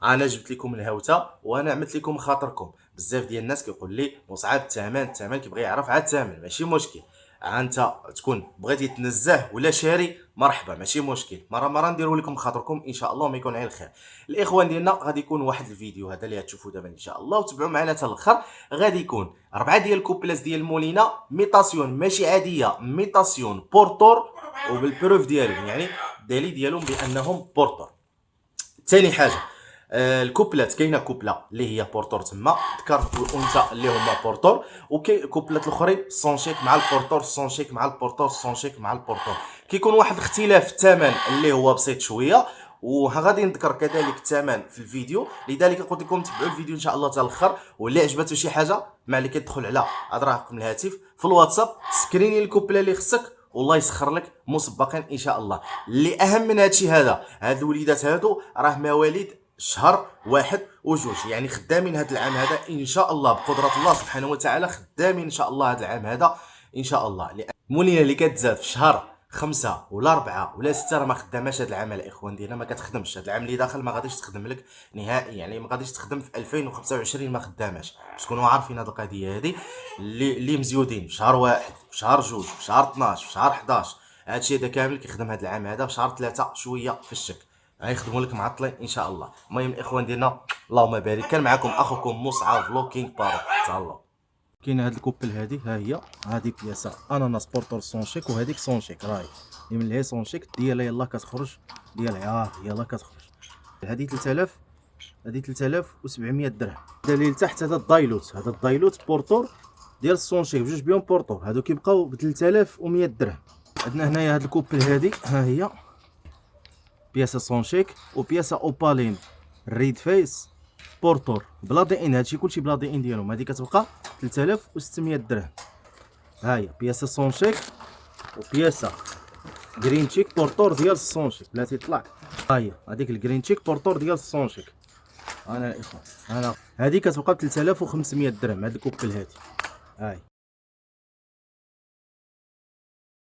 انا جبت لكم الهوته وانا عملت لكم خاطركم. بزاف ديال الناس كيقول لي مصعب الثمن كيبغي يعرف على الثمن. ماشي مشكل، انت تكون بغيتي تنزه ولا شاري مرحبا، ماشي مشكل. مره نديروا لكم خاطركم ان شاء الله وما يكون على الخير. الاخوان ديالنا غادي يكون واحد الفيديو هذا اللي غتشوفوا دابا ان شاء الله، وتبعوا معنا حتى الاخر. غادي يكون 4 ديال الكوبلاس ديال مولينا ميطاسيون ماشي عاديه، ميطاسيون بورتور وبالبروف ديالهم، يعني الدليل ديالهم بانهم بورتور. ثاني حاجه، الكوبلات كاينه كوبله اللي هي بورتور تما ذكر والانثى اللي هما بورتور، وكاين كوبلات الاخرين سونشيك مع البورتور، سونشيك مع البورتور، سونشيك مع البورتور. كيكون واحد الاختلاف في الثمن اللي هو بسيط شويه، وغادي نذكر كذلك الثمن في الفيديو. لذلك قلت لكم تبعوا الفيديو ان شاء الله حتى الاخر. واللي عجبته شي حاجه ما عليك تدخل على رقم الهاتف في الواتساب، سكريني الكوبله اللي خصك والله يسخر لك مسبقا ان شاء الله. اللي اهم من هادشي هذا، هاد الوليدات هادو راه مواليد شهر واحد وجوج، يعني خدامين هذا العام هذا ان شاء الله بقدره الله سبحانه وتعالى، خدامين ان شاء الله هذا العام هذا ان شاء الله. المولينه اللي كتزاد في شهر 5 ولا 4 ولا 6 راه ما خداماش هذا العام الاخوان ديالنا، ما كتخدمش. هذا العام اللي داخل ما غاديش تخدم لك نهائي، يعني ما غاديش تخدم في 2025 ما خداماش. باش تكونوا عارفين هذه القضيه هذه. اللي مزيودين في شهر واحد، في شهر جوج، في شهر 12، في شهر 11، هادشي هذا كامل كيخدم هذا العام هذا. في شهر 3 شويه في الشك غيخدموا لك معطلين ان شاء الله. المهم الاخوان ديالنا اللهم بارك، كان معكم اخوكم مصعب فلوكينغ بارو. تهلاو. كاين هاد الكوبل هادي، ها هي هادي بياسه اناناس بورتور سونشيك، وهاديك سونشيك راهي اللي من هي سونشيك ديالها يلاه كتخرج، ديالها يلاه كتخرج. هادي 3000، هادي 3700 درهم. دليل تحت هذا الدايلوت، هذا الدايلوت بورتور ديال السونشيك بجوج بيهم بورتور، هادو كيبقاو ب 3100 درهم. عندنا هنايا هاد الكوبل هادي، ها هي بياسه سونشيك وبياسه اوبالين ريد فيس بورتور بلا دي ان. هادشي كلشي بلا دي ان ديالهم. هادي كتبقى 3600 درهم. ها هي بياسه سونشيك وبياسه جرين تشيك بورتور ديال السونشيك بلاتي طلع. ها هي هذيك الجرين تشيك بورتور ديال السونشيك. انا الاخوان انا هذه كتبقى ب 3500 درهم. هاد الكوبل هادي هاي.